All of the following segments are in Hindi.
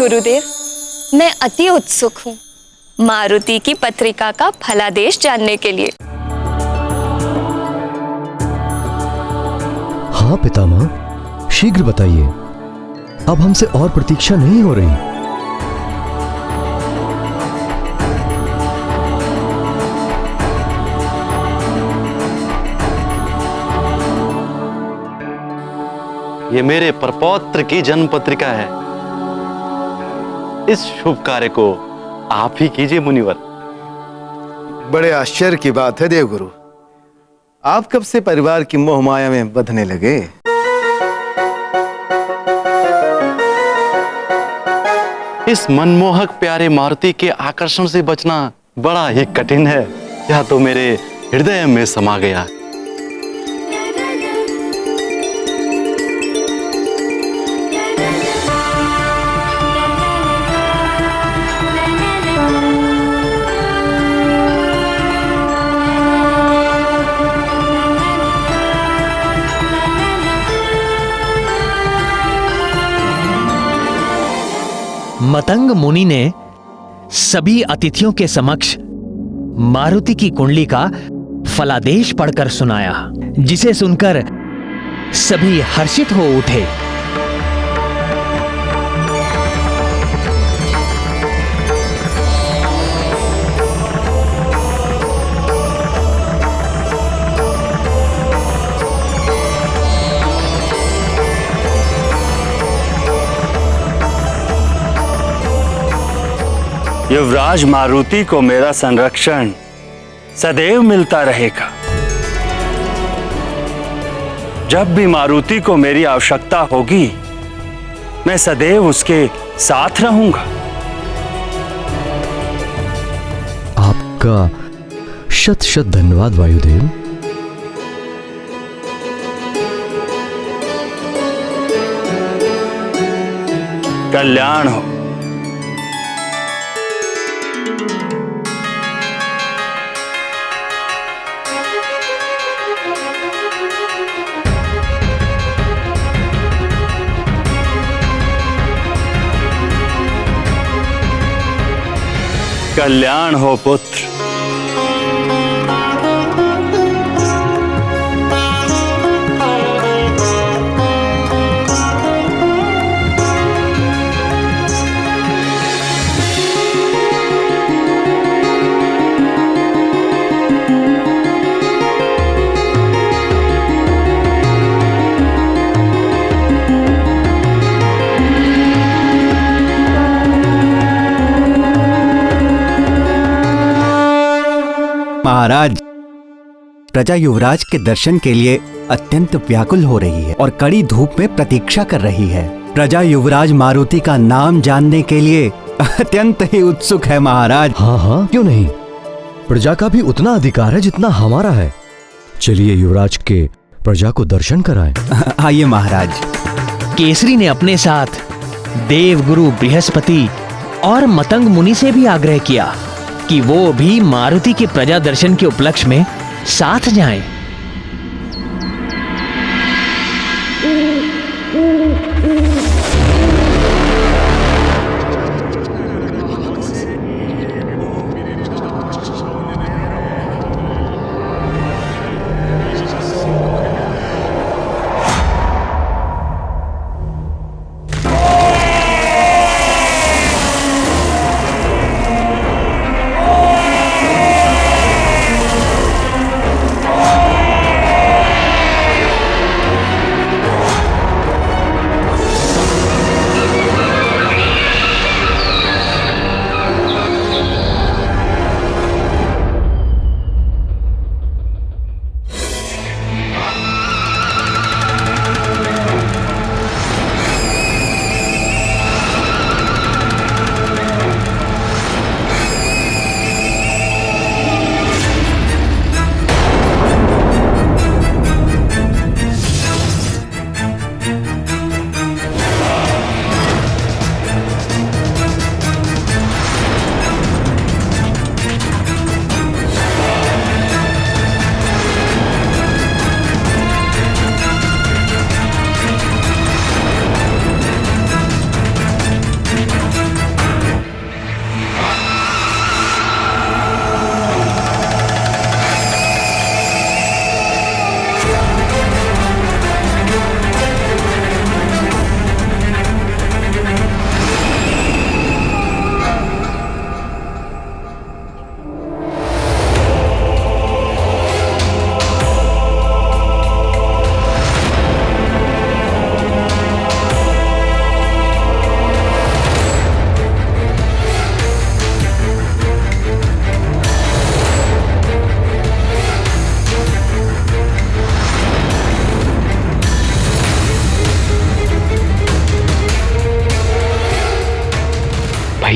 गुरुदेव, मैं अति उत्सुक हूँ मारुति की पत्रिका का फलादेश जानने के लिए। हाँ पितामह, शीघ्र बताइए। अब हमसे और प्रतीक्षा नहीं हो रही। ये मेरे परपौत्र की जन्म पत्रिका है। इस शुभ कार्य को आप ही कीजिए मुनिवर। बड़े आश्चर्य की बात है देवगुरु, आप कब से परिवार की मोह माया में बंधने लगे? इस मनमोहक प्यारे मारुति के आकर्षण से बचना बड़ा ही कठिन है। यह तो मेरे हृदय में समा गया। मतंग मुनि ने सभी अतिथियों के समक्ष मारुति की कुंडली का फलादेश पढ़कर सुनाया, जिसे सुनकर सभी हर्षित हो उठे। युवराज मारुति को मेरा संरक्षण सदैव मिलता रहेगा। जब भी मारुति को मेरी आवश्यकता होगी, मैं सदैव उसके साथ रहूंगा। आपका शत शत धन्यवाद वायुदेव। कल्याण हो। कल्याण हो पुत्र। महाराज, प्रजा युवराज के दर्शन के लिए अत्यंत व्याकुल हो रही है और कड़ी धूप में प्रतीक्षा कर रही है। प्रजा युवराज मारुति का नाम जानने के लिए अत्यंत ही उत्सुक है महाराज। हाँ हाँ, क्यों नहीं। प्रजा का भी उतना अधिकार है जितना हमारा है। चलिए युवराज के प्रजा को दर्शन कराएं। आइए महाराज। केसरी ने अपने साथ देवगुरु बृहस्पति और मतंग मुनि से भी आग्रह किया कि वो भी मारुति के प्रजा दर्शन के उपलक्ष्य में साथ जाएं।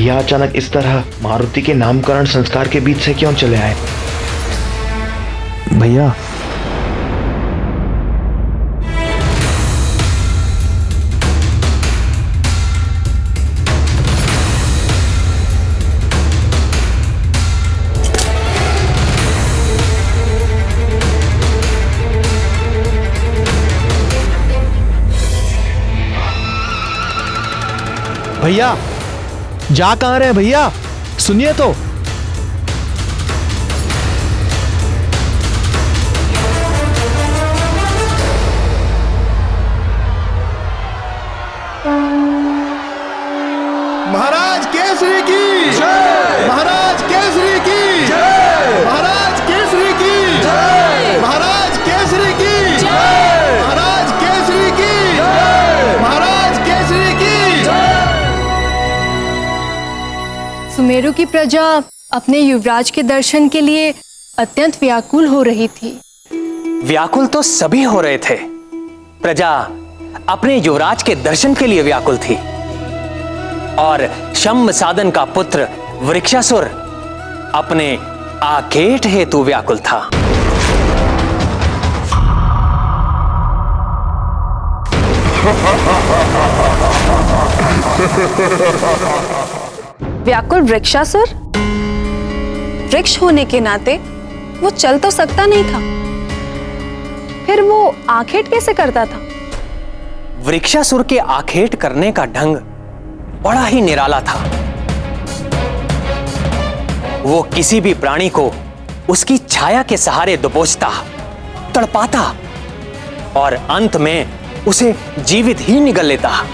भैया अचानक इस तरह मारुति के नामकरण संस्कार के बीच से क्यों चले आए? भैया, भैया जा कहां रहे हैं भैया? सुनिए तो। महाराज केसरी की जय, महाराज केसरी की जय, महाराज केसरी की जय, महाराज केसरी की जय, महाराज केसरी की जय, महाराज केसरी की जय। सुमेरु की प्रजा अपने युवराज के दर्शन के लिए अत्यंत व्याकुल हो रही थी। व्याकुल तो सभी हो रहे थे। प्रजा अपने युवराज के दर्शन के लिए व्याकुल थी और शम्भ साधन का पुत्र वृक्षासुर अपने आखेट हेतु व्याकुल था। व्याकुल वृक्षासुर? वृक्ष होने के नाते वो चल तो सकता नहीं था, फिर वो आखेट कैसे करता था? वृक्षासुर के आखेट करने का ढंग बड़ा ही निराला था। वो किसी भी प्राणी को उसकी छाया के सहारे दबोचता, तड़पाता और अंत में उसे जीवित ही निगल लेता।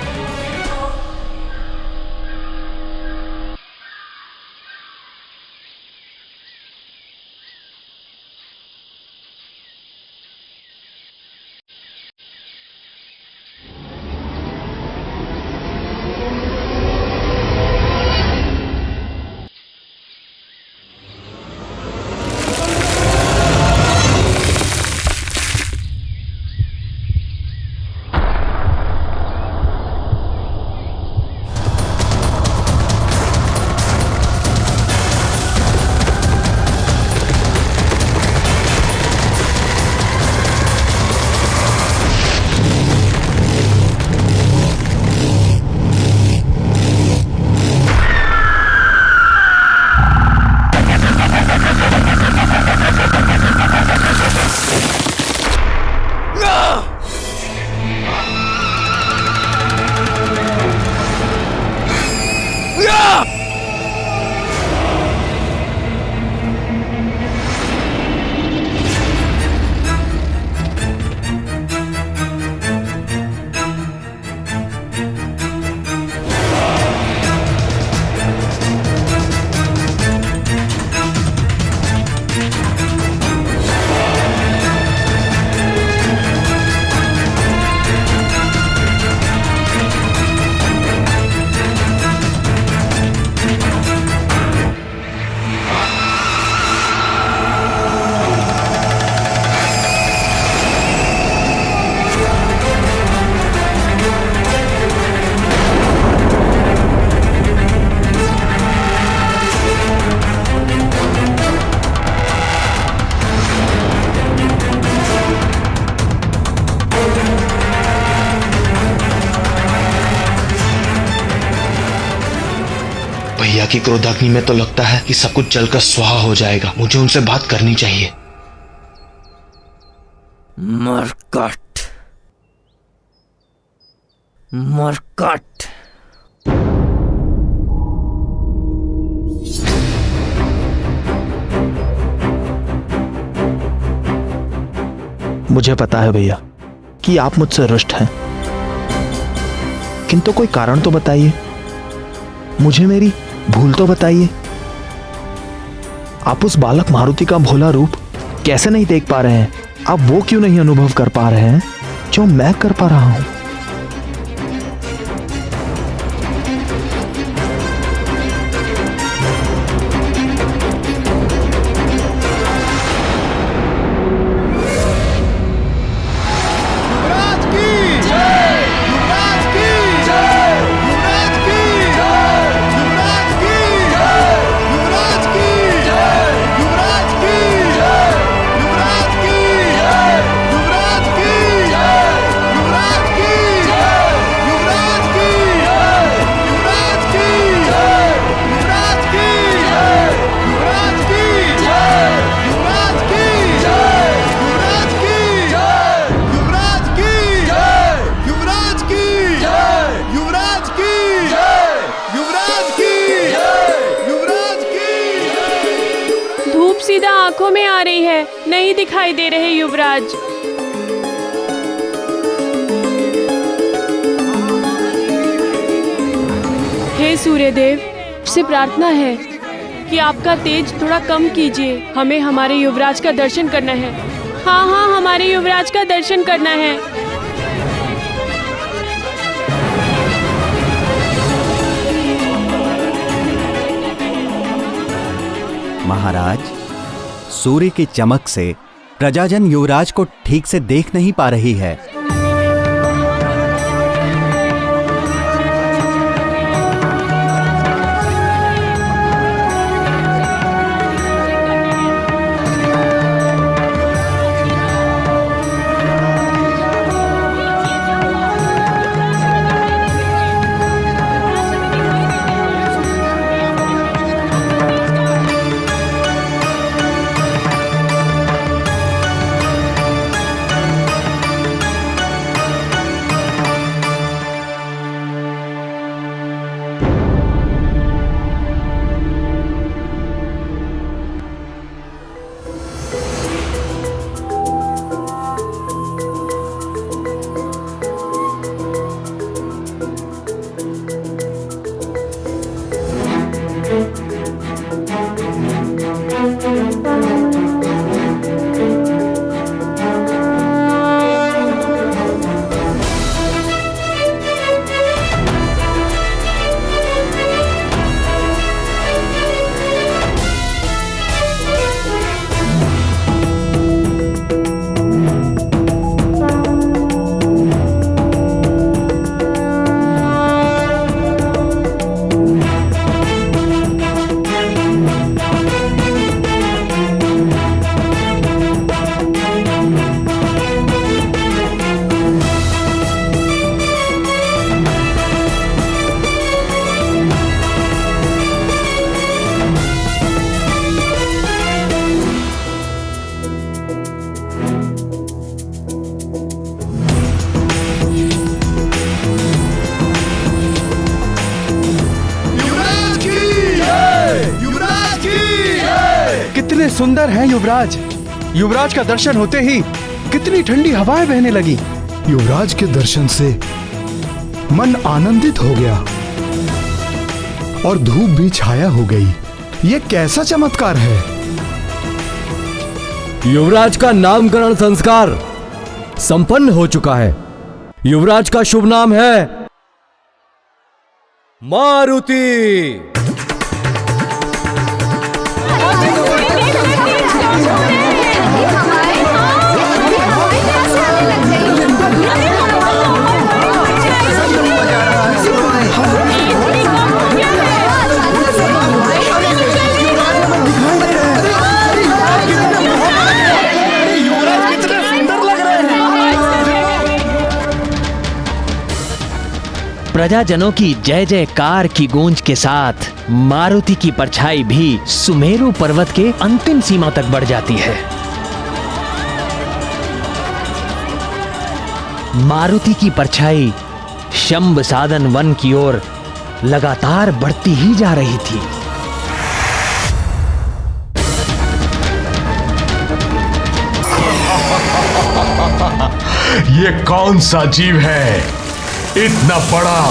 भैया की क्रोधाग्नि में तो लगता है कि सब कुछ जलकर स्वाहा हो जाएगा। मुझे उनसे बात करनी चाहिए। मरकट, मरकट। मुझे पता है भैया कि आप मुझसे रुष्ट हैं, किंतु कोई कारण तो बताइए, मुझे मेरी भूल तो बताइए। आप उस बालक मारुति का भोला रूप कैसे नहीं देख पा रहे हैं? आप वो क्यों नहीं अनुभव कर पा रहे हैं जो मैं कर पा रहा हूं? युवराज की जय, युवराज की जय, युवराज की नहीं दिखाई दे रहे युवराज। हे सूर्यदेव, से प्रार्थना है कि आपका तेज थोड़ा कम कीजिए। हमें हमारे युवराज का दर्शन करना है। हाँ हाँ, हमारे युवराज का दर्शन करना है। महाराज, सूर्य की चमक से प्रजाजन युवराज को ठीक से देख नहीं पा रही है। कितने सुंदर हैं युवराज। युवराज का दर्शन होते ही कितनी ठंडी हवाएं बहने लगी। युवराज के दर्शन से मन आनंदित हो गया और धूप भी छाया हो गई। ये कैसा चमत्कार है। युवराज का नामकरण संस्कार संपन्न हो चुका है। युवराज का शुभ नाम है मारुति। प्रजाजनों की जय जयकार की गूंज के साथ मारुति की परछाई भी सुमेरु पर्वत के अंतिम सीमा तक बढ़ जाती है। मारुति की परछाई शंभ साधन वन की ओर लगातार बढ़ती ही जा रही थी। ये कौन सा जीव है इतना बड़ा।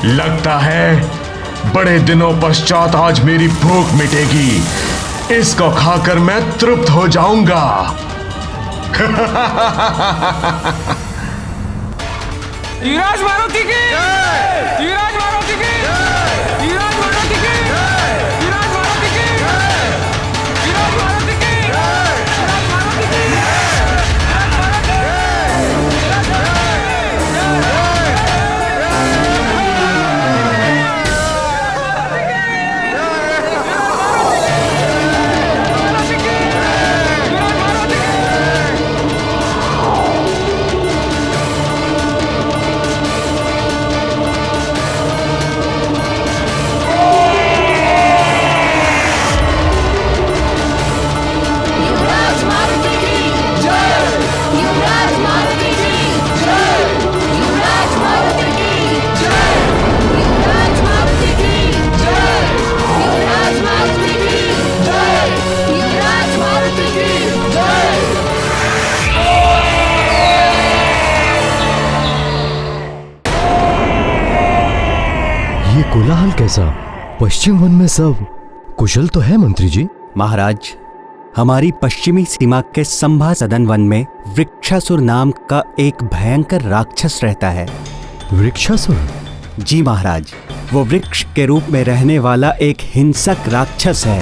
लगता है बड़े दिनों पश्चात आज मेरी भूख मिटेगी। इसको खाकर मैं तृप्त हो जाऊंगा। युवराज मारुति की, युवराज मारुति की, युवराज मारुति की, युवराज मारुति की, युवराज मारुति की, युवराज मारुति की। कोलाहल कैसा? पश्चिम वन में सब कुशल तो है मंत्री जी। महाराज, हमारी पश्चिमी सीमा के संभा सदन वन में वृक्षासुर नाम का एक भयंकर राक्षस रहता है। वृक्षासुर? जी महाराज, वो वृक्ष के रूप में रहने वाला एक हिंसक राक्षस है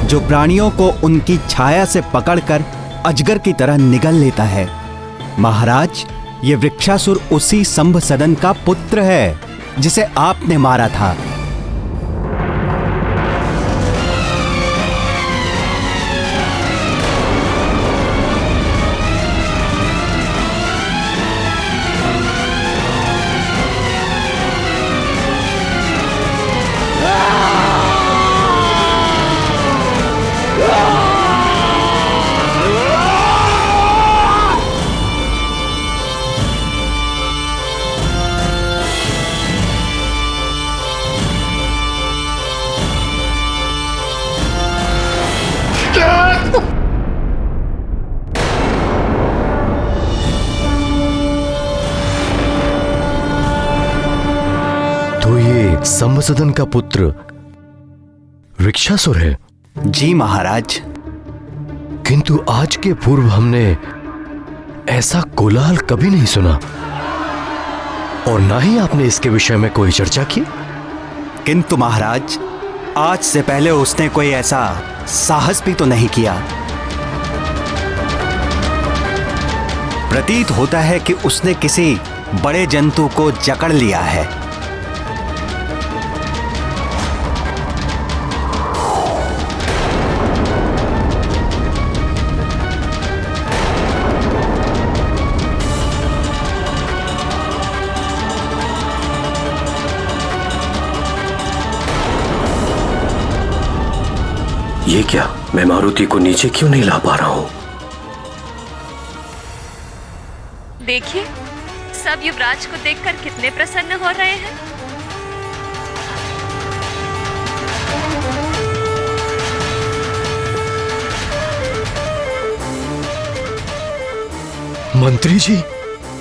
जो प्राणियों को उनकी छाया से पकड़कर अजगर की तरह निगल लेता है। महाराज, ये वृक्षासुर उसी संभ सदन का पुत्र है जिसे आपने मारा था। तो ये संभ सदन का पुत्र वृक्षासुर है? जी महाराज। किंतु आज के पूर्व हमने ऐसा कोलाहल कभी नहीं सुना और ना ही आपने इसके विषय में कोई चर्चा की। किंतु महाराज, आज से पहले उसने कोई ऐसा साहस भी तो नहीं किया। प्रतीत होता है कि उसने किसी बड़े जंतु को जकड़ लिया है। ये क्या? मैं मारुति को नीचे क्यों नहीं ला पा रहा हूं? देखिए, सब युवराज को देखकर कितने प्रसन्न हो रहे हैं। मंत्री जी,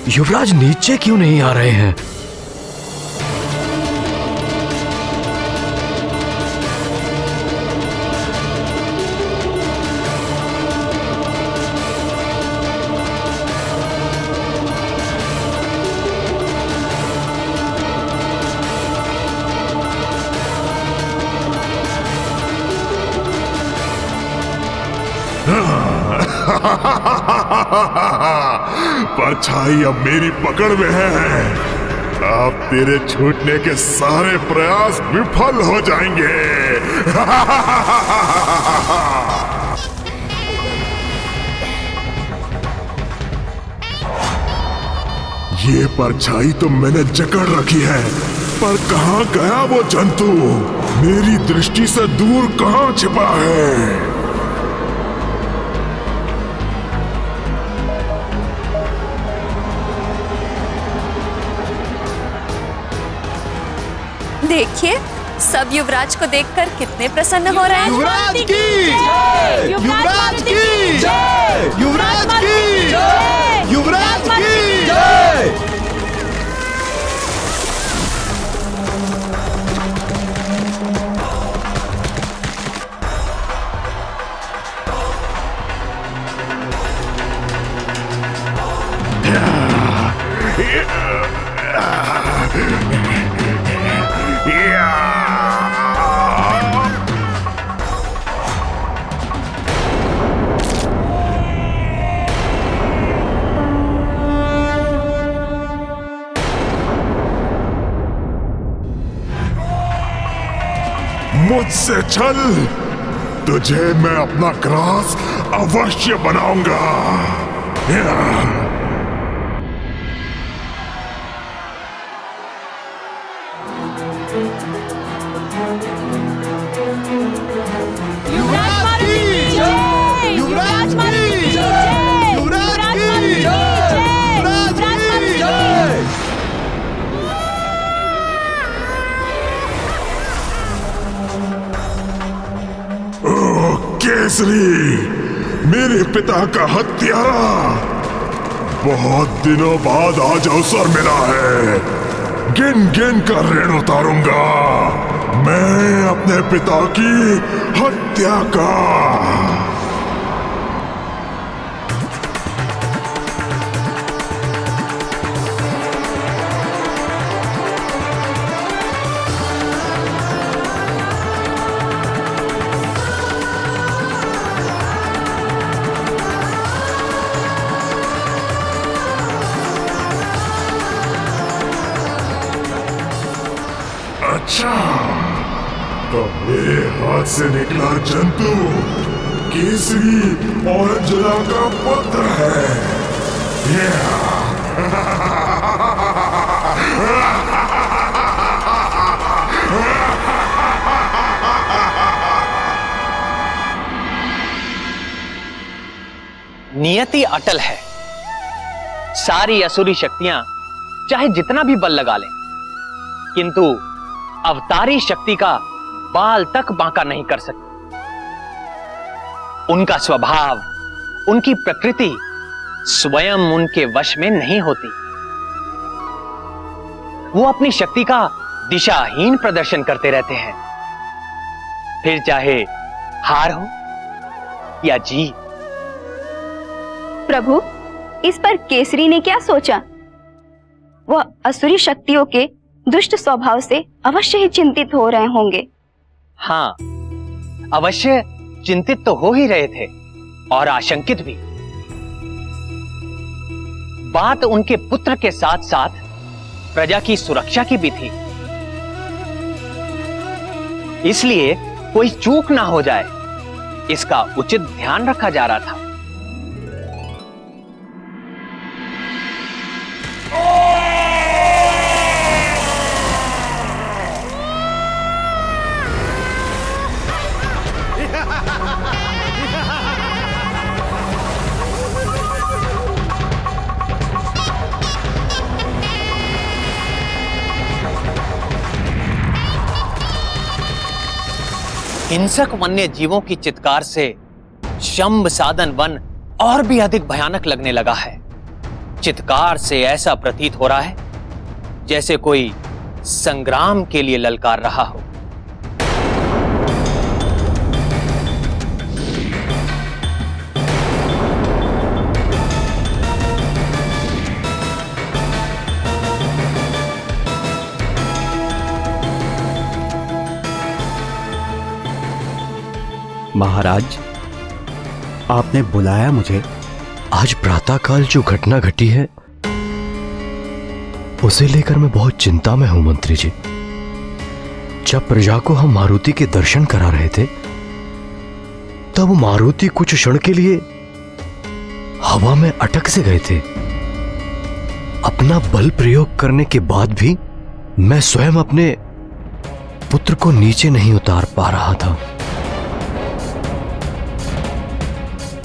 युवराज नीचे क्यों नहीं आ रहे हैं? परछाई अब मेरी पकड़ में है। अब तेरे छूटने के सारे प्रयास विफल हो जाएंगे। ये परछाई तो मैंने जकड़ रखी है, पर कहां गया वो जंतु? मेरी दृष्टि से दूर कहां छिपा है? देखिए, सब युवराज को देखकर कितने प्रसन्न हो रहे हैं। युवराज की जय! युवराज की जय! युवराज की जय! युवराज की जय! मुझसे चल, तुझे मैं अपना ग्रास अवश्य बनाऊंगा। युवराज की जय! युवराज की जय! युवराज की जय! युवराज की जय! केसरी, मेरे पिता का हत्यारा, बहुत दिनों बाद आज अवसर मिला है। गिन गिन कर ऋण उतारूंगा मैं अपने पिता की हत्या का। अच्छा, तो मेरे हाथ से निकला जंतु केसरी और अंजना का पुत्र है। नियति अटल है। सारी असुरी शक्तियां चाहे जितना भी बल लगा लें, किंतु अवतारी शक्ति का बाल तक बांका नहीं कर सकती। उनका स्वभाव, उनकी प्रकृति स्वयं उनके वश में नहीं होती। वो अपनी शक्ति का दिशाहीन प्रदर्शन करते रहते हैं, फिर चाहे हार हो या जीत। प्रभु, इस पर केसरी ने क्या सोचा? वह असुरी शक्तियों के दुष्ट स्वभाव से अवश्य ही चिंतित हो रहे होंगे। हाँ, अवश्य चिंतित तो हो ही रहे थे और आशंकित भी। बात उनके पुत्र के साथ साथ प्रजा की सुरक्षा की भी थी, इसलिए कोई चूक ना हो जाए, इसका उचित ध्यान रखा जा रहा था। हिंसक वन्य जीवों की चित्कार से शंभ साधन वन और भी अधिक भयानक लगने लगा है। चित्कार से ऐसा प्रतीत हो रहा है जैसे कोई संग्राम के लिए ललकार रहा हो। महाराज, आपने बुलाया मुझे? आज प्रातःकाल जो घटना घटी है उसे लेकर मैं बहुत चिंता में हूं मंत्री जी। जब प्रजा को हम मारुति के दर्शन करा रहे थे, तब मारुति कुछ क्षण के लिए हवा में अटक से गए थे। अपना बल प्रयोग करने के बाद भी मैं स्वयं अपने पुत्र को नीचे नहीं उतार पा रहा था।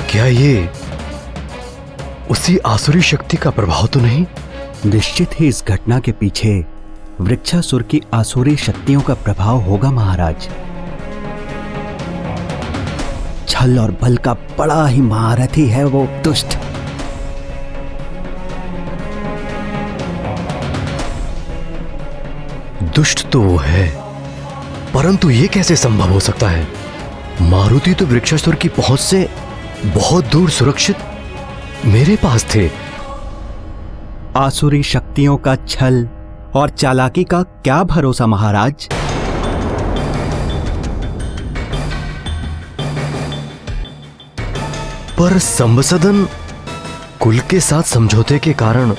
क्या ये उसी आसुरी शक्ति का प्रभाव तो नहीं? निश्चित ही इस घटना के पीछे वृक्षासुर की आसुरी शक्तियों का प्रभाव होगा महाराज। छल और बल का बड़ा ही महारथी है वो दुष्ट। दुष्ट तो वो है, परंतु ये कैसे संभव हो सकता है? मारुति तो वृक्षासुर की पहुंच से बहुत दूर सुरक्षित मेरे पास थे। आसुरी शक्तियों का छल और चालाकी का क्या भरोसा महाराज? पर संबसदन कुल के साथ समझौते के कारण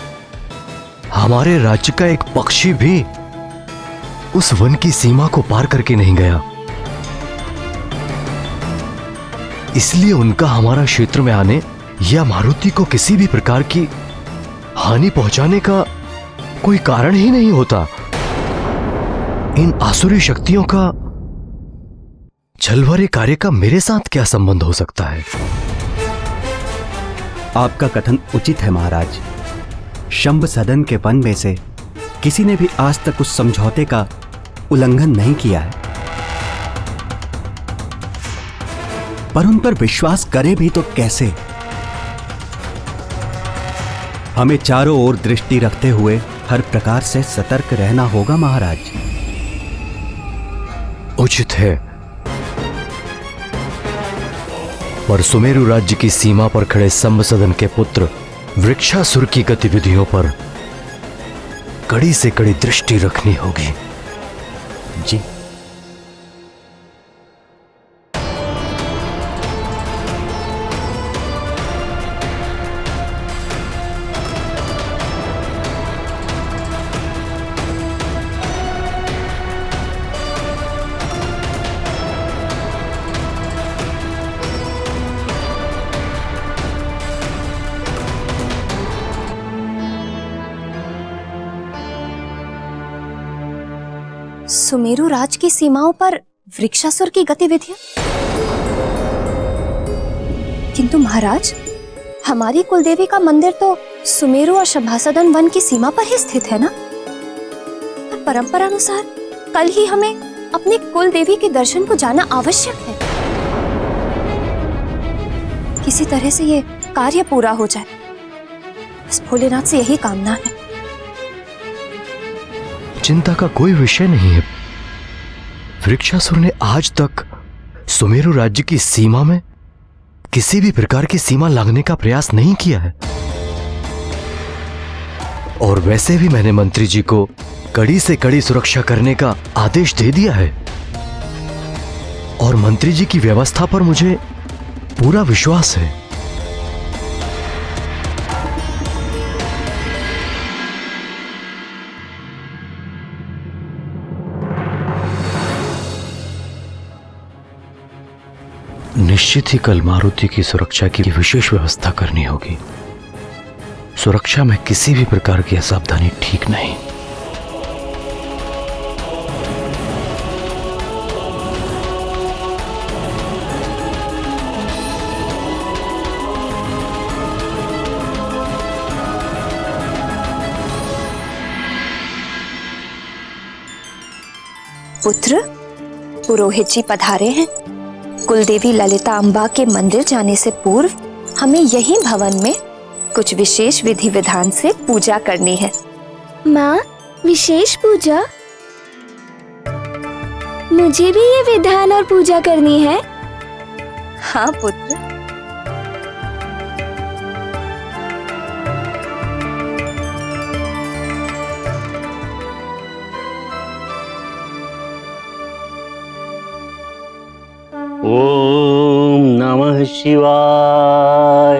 हमारे राज्य का एक पक्षी भी उस वन की सीमा को पार करके नहीं गया, इसलिए उनका हमारा क्षेत्र में आने या मारुति को किसी भी प्रकार की हानि पहुंचाने का कोई कारण ही नहीं होता। इन आसुरी शक्तियों का छलवरे कार्य का मेरे साथ क्या संबंध हो सकता है? आपका कथन उचित है महाराज। शंभ सदन के वन में से किसी ने भी आज तक उस समझौते का उल्लंघन नहीं किया है, पर उन पर विश्वास करे भी तो कैसे? हमें चारों ओर दृष्टि रखते हुए हर प्रकार से सतर्क रहना होगा महाराज। उचित है, पर सुमेरु राज्य की सीमा पर खड़े संबसदन के पुत्र वृक्षासुर की गतिविधियों पर कड़ी से कड़ी दृष्टि रखनी होगी। जी। सुमेरु राज की सीमाओं पर वृक्षासुर की गतिविधियां? किंतु महाराज, हमारी कुलदेवी का मंदिर तो सुमेरु और सभासदन वन की सीमा पर ही स्थित है ना? परंपरा अनुसार कल ही हमें अपनी कुलदेवी के दर्शन को जाना आवश्यक है। किसी तरह से ये कार्य पूरा हो जाए, बस भोलेनाथ से यही कामना है। चिंता का कोई विषय नहीं है। वृक्षासुर ने आज तक सुमेरु राज्य की सीमा में किसी भी प्रकार की सीमा लांघने का प्रयास नहीं किया है। और वैसे भी मैंने मंत्री जी को कड़ी से कड़ी सुरक्षा करने का आदेश दे दिया है, और मंत्री जी की व्यवस्था पर मुझे पूरा विश्वास है। निश्चित ही कल मारुति की सुरक्षा की विशेष व्यवस्था करनी होगी। सुरक्षा में किसी भी प्रकार की असावधानी ठीक नहीं। पुत्र, पुरोहित जी पधारे हैं। कुलदेवी ललिता अम्बा के मंदिर जाने से पूर्व हमें यही भवन में कुछ विशेष विधि विधान से पूजा करनी है। माँ, विशेष पूजा? मुझे भी ये विधान और पूजा करनी है? हाँ पुत्र। ओम नमः शिवाय।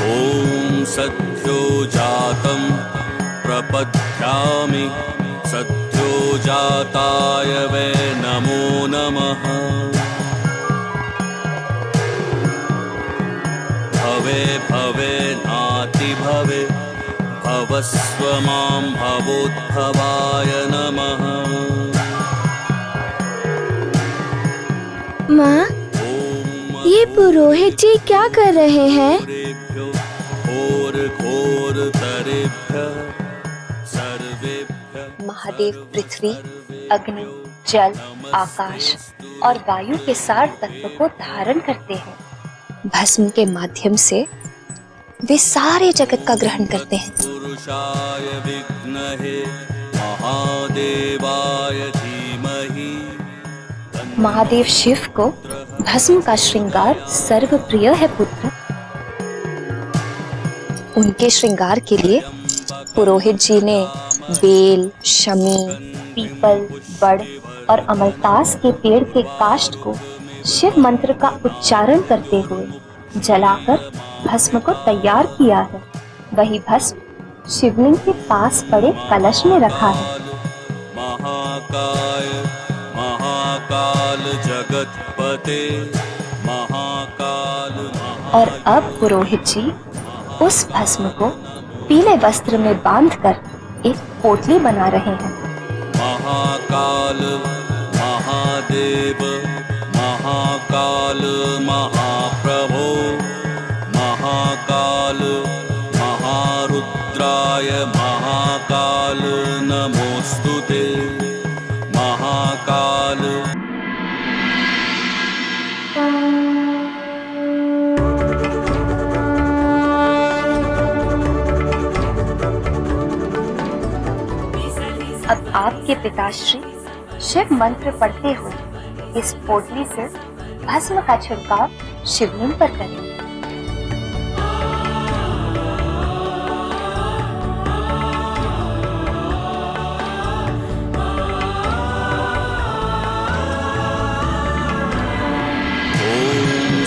ओम सद्यो जातं प्रपद्यामि सद्यो जाताय वै नमो नमः। भवे भवे नाति भवे भवस्व मां भवोद्भवाय नमः। माँ, ये पुरोहित जी क्या कर रहे हैं? महादेव पृथ्वी, अग्नि, जल, आकाश और वायु के सार तत्व को धारण करते हैं। भस्म के माध्यम से वे सारे जगत का ग्रहण करते हैं। पुरुषाय विद्महे महादेवाय धीमहि। महादेव शिव को भस्म का श्रृंगार सर्वप्रिय है पुत्र। उनके श्रृंगार के लिए पुरोहित जी ने बेल, शमी, पीपल, बड़ और अमलतास के पेड़ के काष्ठ को शिव मंत्र का उच्चारण करते हुए जलाकर भस्म को तैयार किया है। वही भस्म शिवलिंग के पास पड़े कलश में रखा है। महाकाय महाकाल जगतपते महाकाल। और अब पुरोहित जी उस भस्म को पीले वस्त्र में बांधकर एक पोटली बना रहे हैं। महाकाल महादेव महाकाल महाप्रभो महाकाल महारुद्राय महाकाल नमो अब आपके पिताश्री शिव मंत्र पढ़ते हुए इस पोटली से भस्म का छिड़काव शिवलिंग पर करें।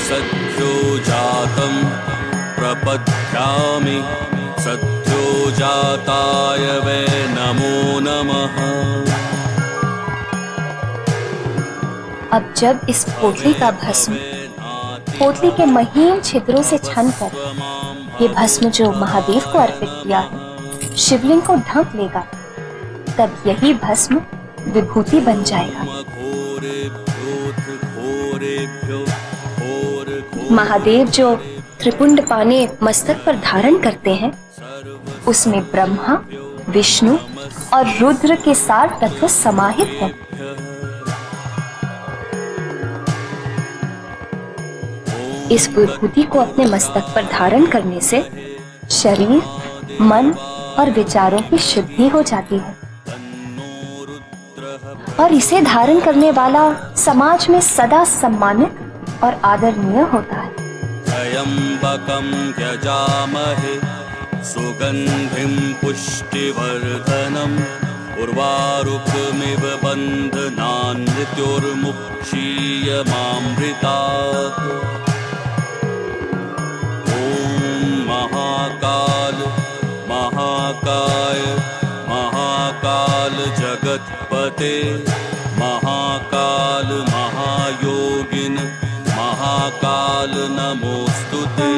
सद्यो जातं प्रपद्यामि सद्यो जाताय वै नमो नमः। अब जब इस पोटली का भस्म पोटली के महीन छिद्रों से छनकर ये भस्म जो महादेव को अर्पित किया है शिवलिंग को ढक लेगा, तब यही भस्म विभूति बन जाएगा। महादेव जो त्रिपुंड पाने मस्तक पर धारण करते हैं उसमें ब्रह्मा, विष्णु और रुद्र के 7 तत्व समाहित हैं। इस विभूति को अपने मस्तक पर धारण करने से शरीर, मन और विचारों की शुद्धि हो जाती है और इसे धारण करने वाला समाज में सदा सम्मानित और आदरणीय होता है। त्र्यंबकं यजामहे सुगंधिं पुष्टिवर्धनम् उर्वारुकमिव बन्धनान् मृत्युर्मुक्षीयमामृतात्। ॐ महाकाल महाकाय महाकाल जगत्पते महाकाल महायोगिन महाकाल नमोस्तुते।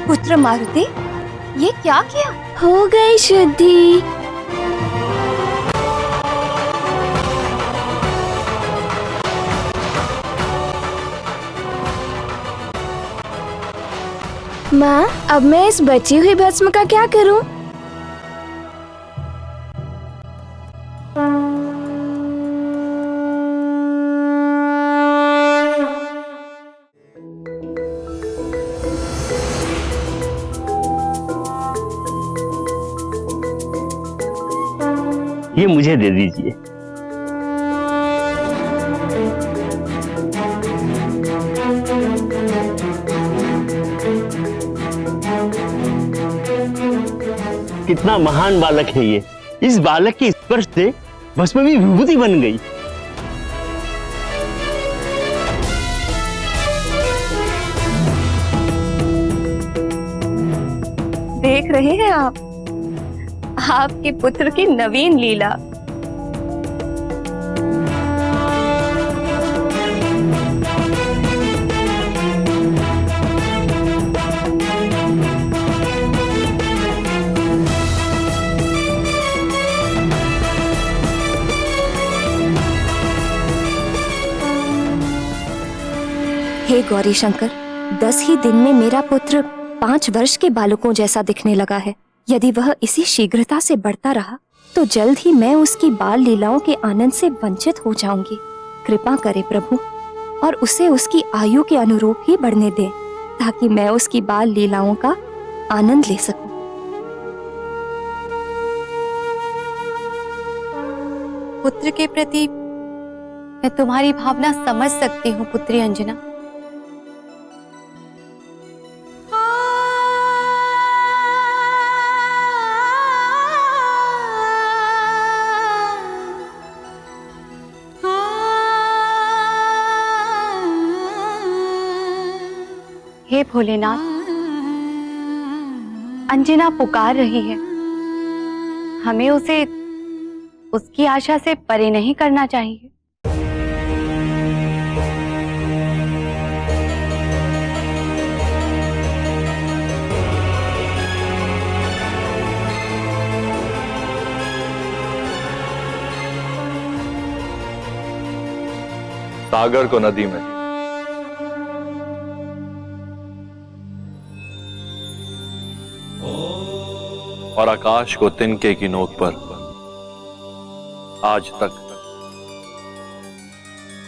पुत्र मारुति, ये क्या किया? हो गई शुद्धि। माँ, अब मैं इस बची हुई भस्म का क्या करूं? ये मुझे दे दीजिए। कितना महान बालक है ये। इस बालक के स्पर्श से भस्म भी विभूति बन गई। देख रहे हैं आप आपके पुत्र की नवीन लीला। हे गौरी शंकर, 10 ही दिन में मेरा पुत्र 5 वर्ष के बालकों जैसा दिखने लगा है। यदि वह इसी शीघ्रता से बढ़ता रहा तो जल्द ही मैं उसकी बाल लीलाओं के आनंद से वंचित हो जाऊंगी। कृपा करे प्रभु और उसे उसकी आयु के अनुरूप ही बढ़ने दे, ताकि मैं उसकी बाल लीलाओं का आनंद ले सकूं। पुत्र के प्रति मैं तुम्हारी भावना समझ सकती हूँ पुत्री अंजना। हे भोलेनाथ, अंजना पुकार रही है। हमें उसे उसकी आशा से परे नहीं करना चाहिए। सागर को नदी में, और आकाश को तिनके की नोक पर आज तक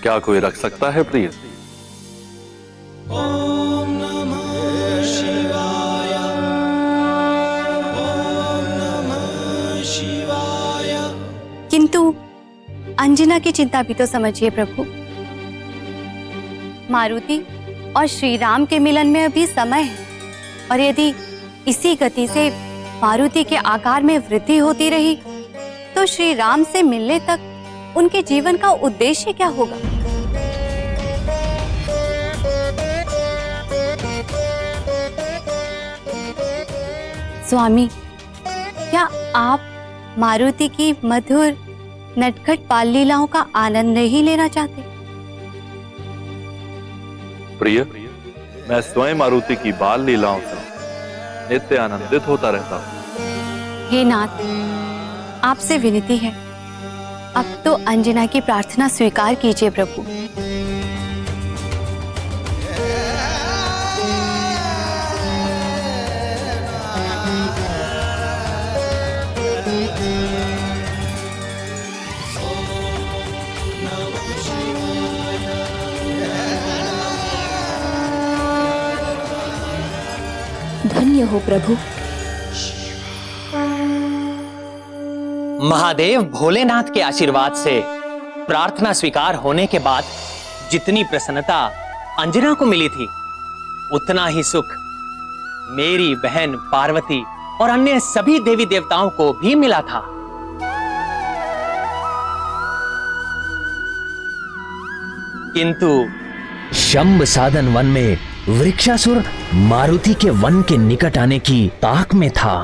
क्या कोई रख सकता है प्रिय? ओम नमः शिवाय, ओम नमः शिवाय। किंतु अंजना की चिंता भी तो समझिए प्रभु। मारुति और श्री राम के मिलन में अभी समय है, और यदि इसी गति से मारुति के आकार में वृद्धि होती रही तो श्री राम से मिलने तक उनके जीवन का उद्देश्य क्या होगा? स्वामी, क्या आप मारुति की मधुर नटखट बाल लीलाओं का आनंद नहीं लेना चाहते? प्रिय, मैं स्वयं मारुति की बाल लीलाओं से नित्य आनंदित होता रहता हूँ। हे नाथ, आपसे विनती है, अब तो अंजना की प्रार्थना स्वीकार कीजिए प्रभु। धन्य हो प्रभु। महादेव भोलेनाथ के आशीर्वाद से प्रार्थना स्वीकार होने के बाद जितनी प्रसन्नता अंजना को मिली थी, उतना ही सुख मेरी बहन पार्वती और अन्य सभी देवी देवताओं को भी मिला था। किंतु शंभ साधन वन में वृक्षासुर मारुति के वन के निकट आने की ताक में था।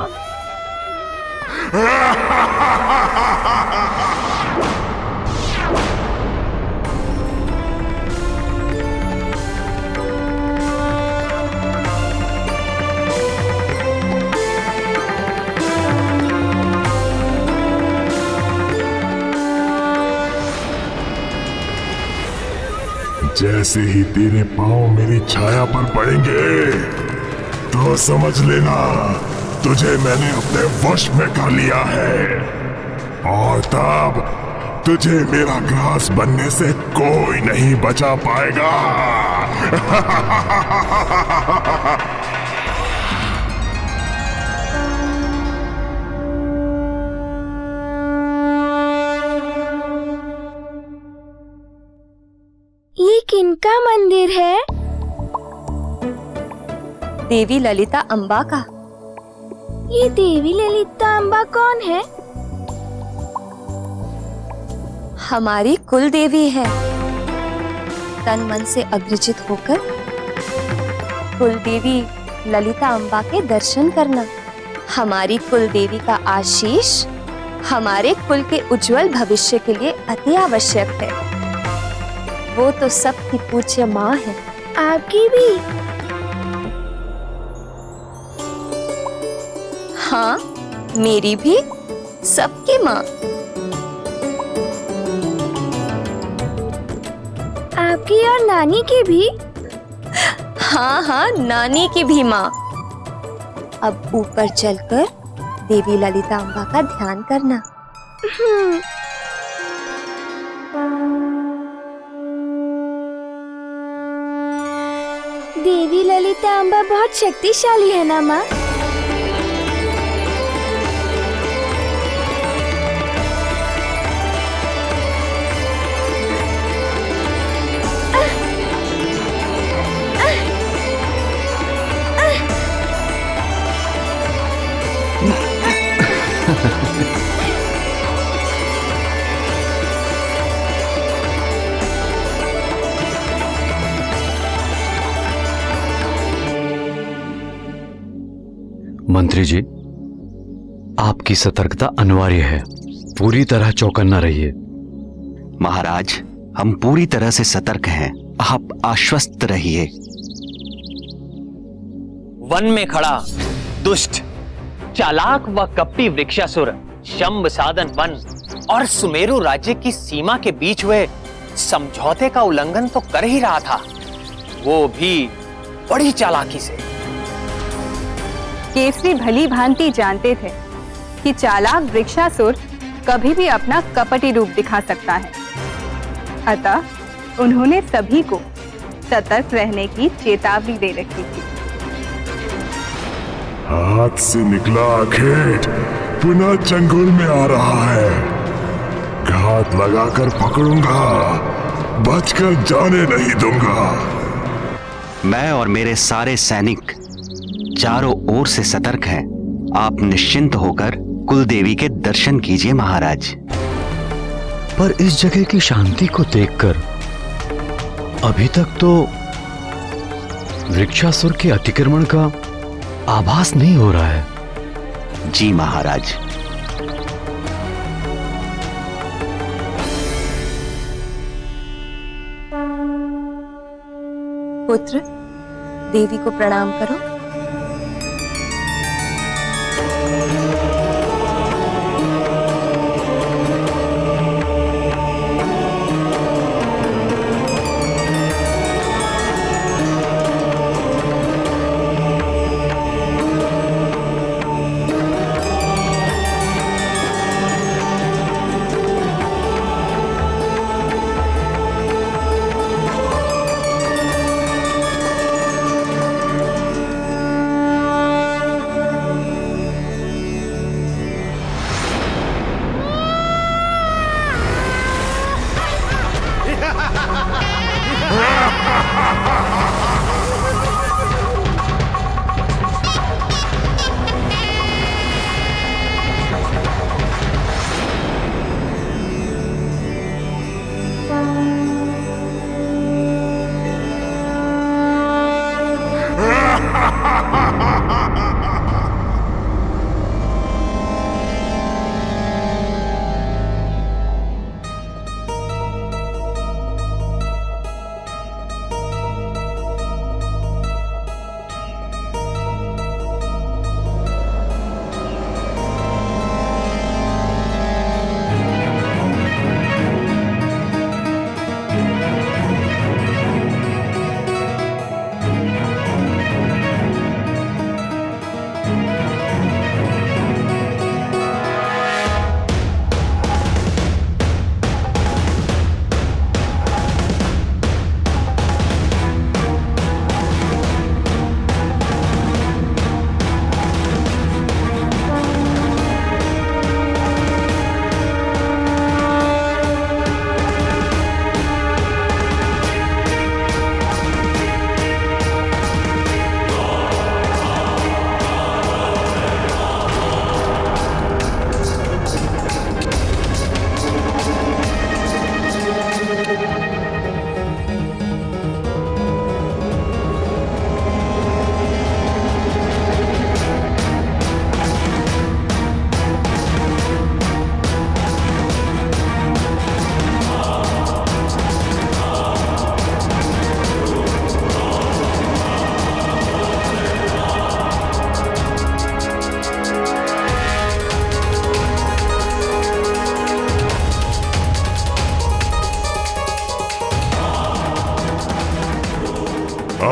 जैसे ही तेरे पांव मेरी छाया पर पड़ेंगे तो समझ लेना तुझे मैंने अपने वश में कर लिया है, और तब तुझे मेरा ग्रास बनने से कोई नहीं बचा पाएगा। ये किनका मंदिर है? देवी ललिता अंबा का। ये देवी ललिता अम्बा कौन है? हमारी कुल देवी है। तन मन से अग्रजित होकर कुल देवी ललिता अम्बा के दर्शन करना हमारी कुल देवी का आशीष हमारे कुल के उज्जवल भविष्य के लिए अति आवश्यक है। वो तो सबकी पूज्य माँ है। आपकी भी? हाँ, मेरी भी, सबकी माँ। आपकी और नानी की भी? हाँ हाँ, नानी की भी माँ। अब ऊपर चलकर देवी ललिता अम्बा का ध्यान करना। देवी ललिता अम्बा बहुत शक्तिशाली है ना माँ? मंत्री जी, आपकी सतर्कता अनिवार्य है। पूरी तरह चौकन्ना रहिए। महाराज, हम पूरी तरह से सतर्क हैं। आप आश्वस्त रहिए। वन में खड़ा दुष्ट, चालाक व कपटी वृक्षासुर शंभ साधन वन और सुमेरु राज्य की सीमा के बीच हुए समझौते का उल्लंघन तो कर ही रहा था, वो भी बड़ी चालाकी से। केसरी भली भांति जानते थे कि चालाक वृक्षासुर कभी भी अपना कपटी रूप दिखा सकता है, अतः उन्होंने सभी को सतर्क रहने की चेतावनी दे रखी थी। हाथ से निकला खेत पुनः चंगुल में आ रहा है। घात लगाकर पकड़ूंगा, बचकर जाने नहीं दूंगा। मैं और मेरे सारे सैनिक चारों ओर से सतर्क हैं। आप निश्चिंत होकर कुल देवी के दर्शन कीजिए महाराज। पर इस जगह की शांति को देखकर अभी तक तो वृक्षासुर के अतिक्रमण का आभास नहीं हो रहा है। जी महाराज। पुत्र, देवी को प्रणाम करो।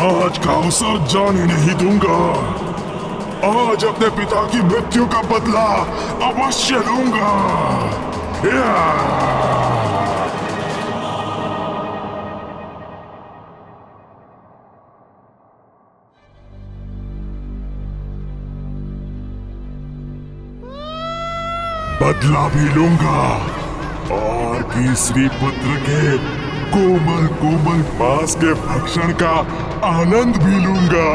आज का अवसर जाने नहीं दूंगा। आज अपने पिता की मृत्यु का बदला अवश्य लूंगा। बदला भी लूंगा और केसरी पुत्र के कोमल कोमल मांस के भक्षण का आनंद भी लूंगा।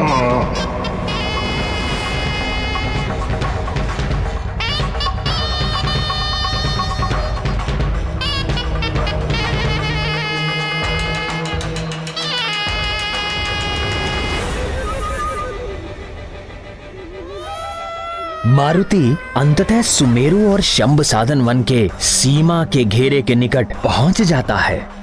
मारुति अंततः सुमेरु और शंभ साधन वन के सीमा के घेरे के निकट पहुंच जाता है।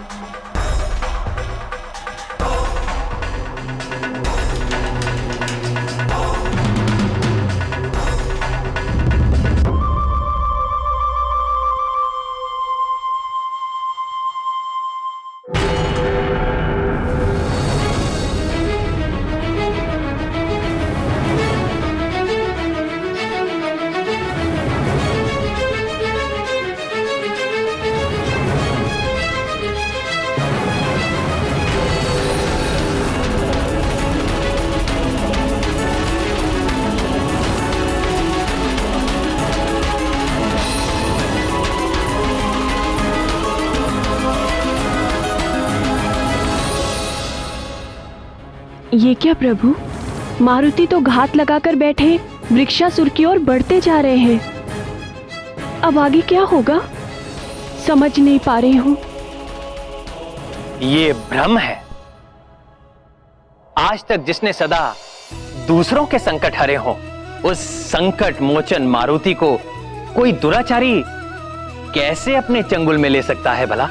ये क्या प्रभु, मारुति तो घात लगाकर बैठे वृक्षासुर की ओर बढ़ते जा रहे हैं। अब आगे क्या होगा समझ नहीं पा रही हूं। ये भ्रम है। आज तक जिसने सदा दूसरों के संकट हरे हो, उस संकट मोचन मारुति को कोई दुराचारी कैसे अपने चंगुल में ले सकता है भला?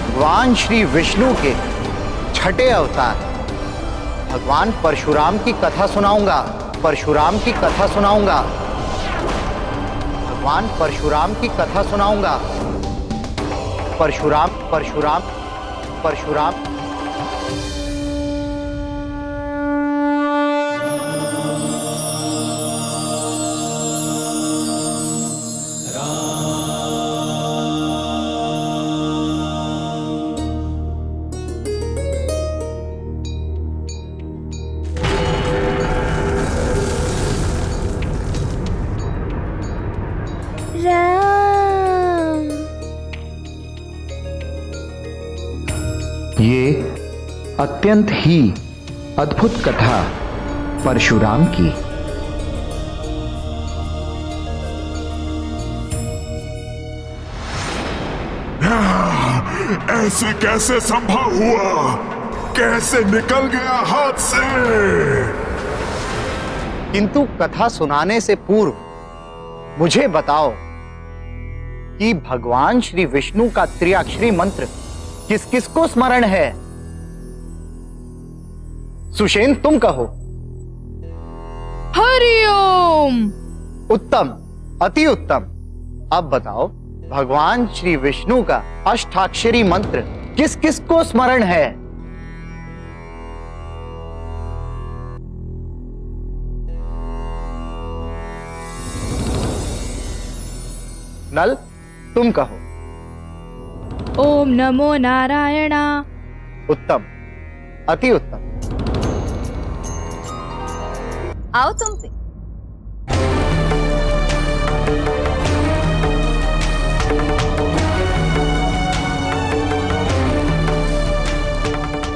भगवान श्री विष्णु के छठे अवतार भगवान परशुराम की कथा सुनाऊंगा। परशुराम की कथा सुनाऊंगा। भगवान परशुराम की कथा सुनाऊंगा। परशुराम परशुराम परशुराम। ये अत्यंत ही अद्भुत कथा परशुराम की। ऐसे कैसे संभव हुआ? कैसे निकल गया हाथ से? किंतु कथा सुनाने से पूर्व मुझे बताओ कि भगवान श्री विष्णु का त्रिअक्षरी मंत्र किस किस को स्मरण है? सुषेण तुम कहो। हरिओम। उत्तम, अति उत्तम। अब बताओ भगवान श्री विष्णु का अष्टाक्षरी मंत्र किस किस को स्मरण है? नल तुम कहो। ओम नमो नारायणा। उत्तम, अति उत्तम। आओ तुम पे।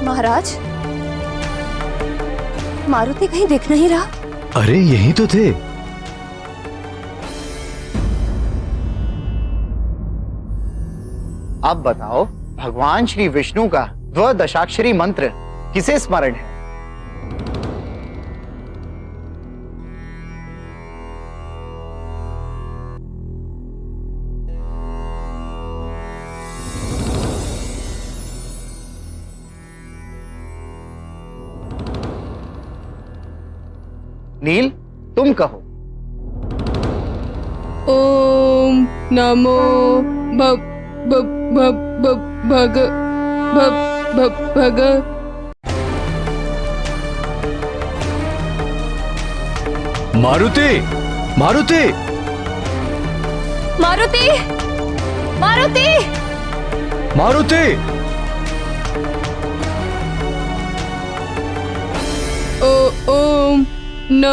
महाराज, मारुति कहीं दिख नहीं रहा। अरे यही तो थे। अब बताओ, भगवान श्री विष्णु का द्वादशाक्षरी मंत्र किसे स्मरण है? नील, तुम कहो। ओम नमो भग मारुति, मारुति, मारुति, मारुति, मारुति। ओम न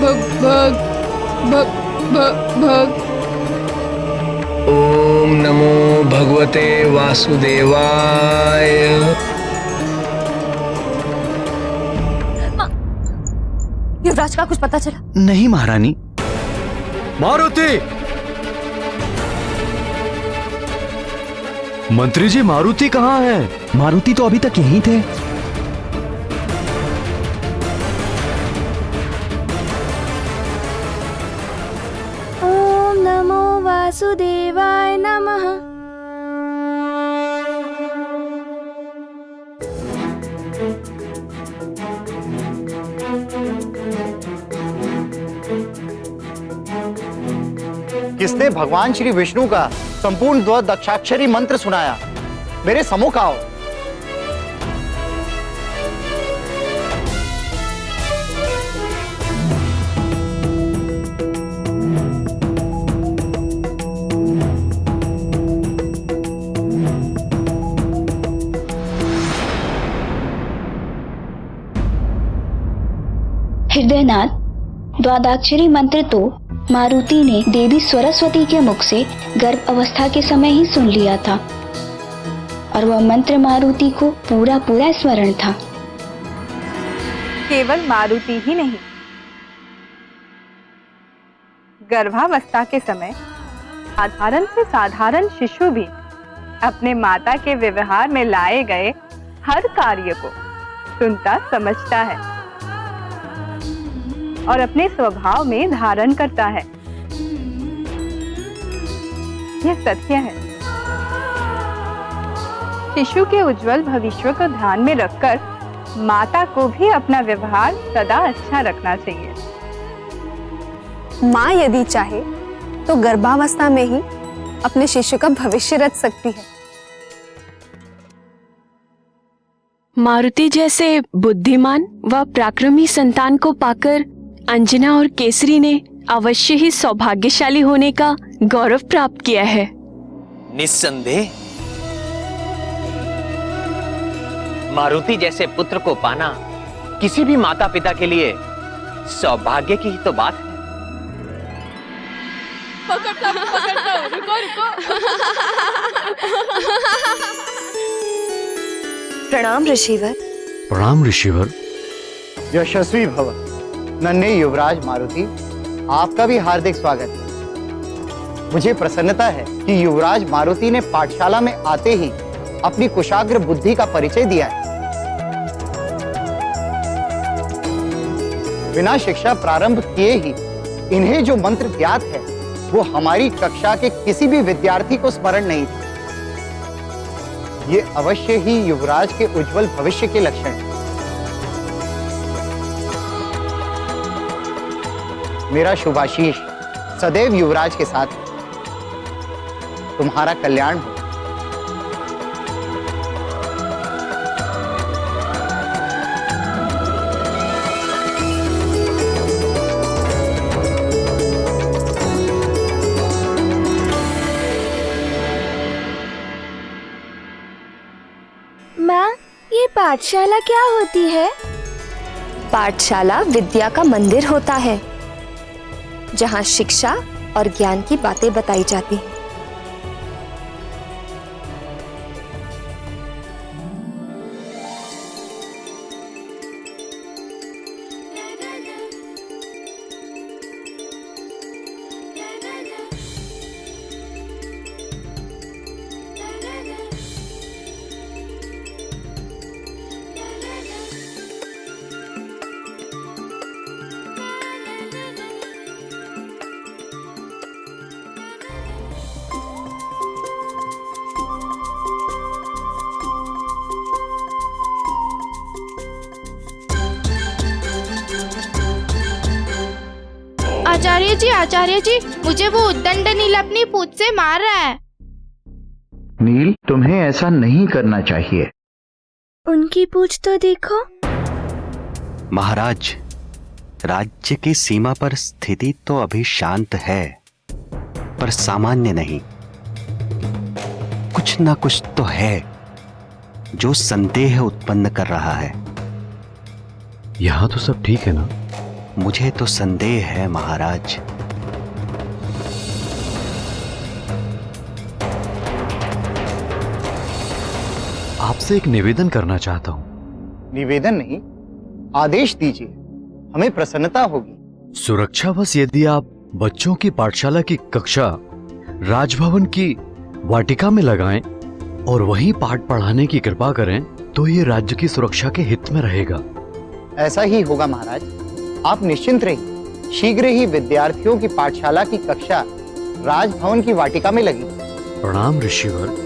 भग ओम नमो भगवते वासुदेवाय। युवराज का कुछ पता चला? नहीं महारानी। मारुति, मंत्री जी मारुति कहाँ है? मारुति तो अभी तक यहीं थे। ओम नमो वासुदेवाय नमः। किसने भगवान श्री विष्णु का संपूर्ण द्वादशाक्षरी मंत्र सुनाया? मेरे सम्मुख आओ। हृदयनाथ, द्वादशाक्षरी मंत्र तो मारुति ने देवी सरस्वती के मुख से गर्भ अवस्था के समय ही सुन लिया था और वह मंत्र मारुति को पूरा पूरा स्मरण था। केवल मारुति ही नहीं, गर्भावस्था के समय साधारण से साधारण शिशु भी अपने माता के व्यवहार में लाए गए हर कार्य को सुनता समझता है और अपने स्वभाव में धारण करता है। यह सत्य है। शिशु के उज्जवल भविष्य को ध्यान में रखकर माता को भी अपना व्यवहार सदा अच्छा रखना चाहिए। माँ यदि चाहे तो गर्भावस्था में ही अपने शिशु का भविष्य रच सकती है। मारुति जैसे बुद्धिमान व पराक्रमी संतान को पाकर अंजना और केसरी ने अवश्य ही सौभाग्यशाली होने का गौरव प्राप्त किया है। निस्संदेह मारुति जैसे पुत्र को पाना किसी भी माता पिता के लिए सौभाग्य की ही तो बात है। रुको रुको। प्रणाम ऋषिवर। प्रणाम ऋषिवर। यशस्वी भव। नन्हे युवराज मारुति, आपका भी हार्दिक स्वागत है। मुझे प्रसन्नता है कि युवराज मारुति ने पाठशाला में आते ही अपनी कुशाग्र बुद्धि का परिचय दिया है। बिना शिक्षा प्रारंभ किए ही इन्हें जो मंत्र ज्ञात है वो हमारी कक्षा के किसी भी विद्यार्थी को स्मरण नहीं था। ये अवश्य ही युवराज के उज्जवल भविष्य के लक्षण हैं। मेरा शुभाशीष सदैव युवराज के साथ है। तुम्हारा कल्याण हो। माँ, ये पाठशाला क्या होती है? पाठशाला विद्या का मंदिर होता है, जहाँ शिक्षा और ज्ञान की बातें बताई जाती हैं। आचार्य जी, मुझे वो उद्दंड नील अपनी पूंछ से मार रहा है। नील, तुम्हें ऐसा नहीं करना चाहिए। उनकी पूंछ तो देखो। महाराज, राज्य की सीमा पर स्थिति तो अभी शांत है, पर सामान्य नहीं। कुछ ना कुछ तो है जो संदेह उत्पन्न कर रहा है। यहां तो सब ठीक है ना? मुझे तो संदेह है महाराज। आपसे एक निवेदन करना चाहता हूं। निवेदन नहीं, आदेश दीजिए, हमें प्रसन्नता होगी। सुरक्षावश यदि आप बच्चों की पाठशाला की कक्षा राजभवन की वाटिका में लगाएं और वहीं पाठ पढ़ाने की कृपा करें तो ये राज्य की सुरक्षा के हित में रहेगा। ऐसा ही होगा महाराज, आप निश्चिंत रहिए। शीघ्र ही विद्यार्थियों की पाठशाला की कक्षा राजभवन की वाटिका में लगी। प्रणाम ऋषिवर।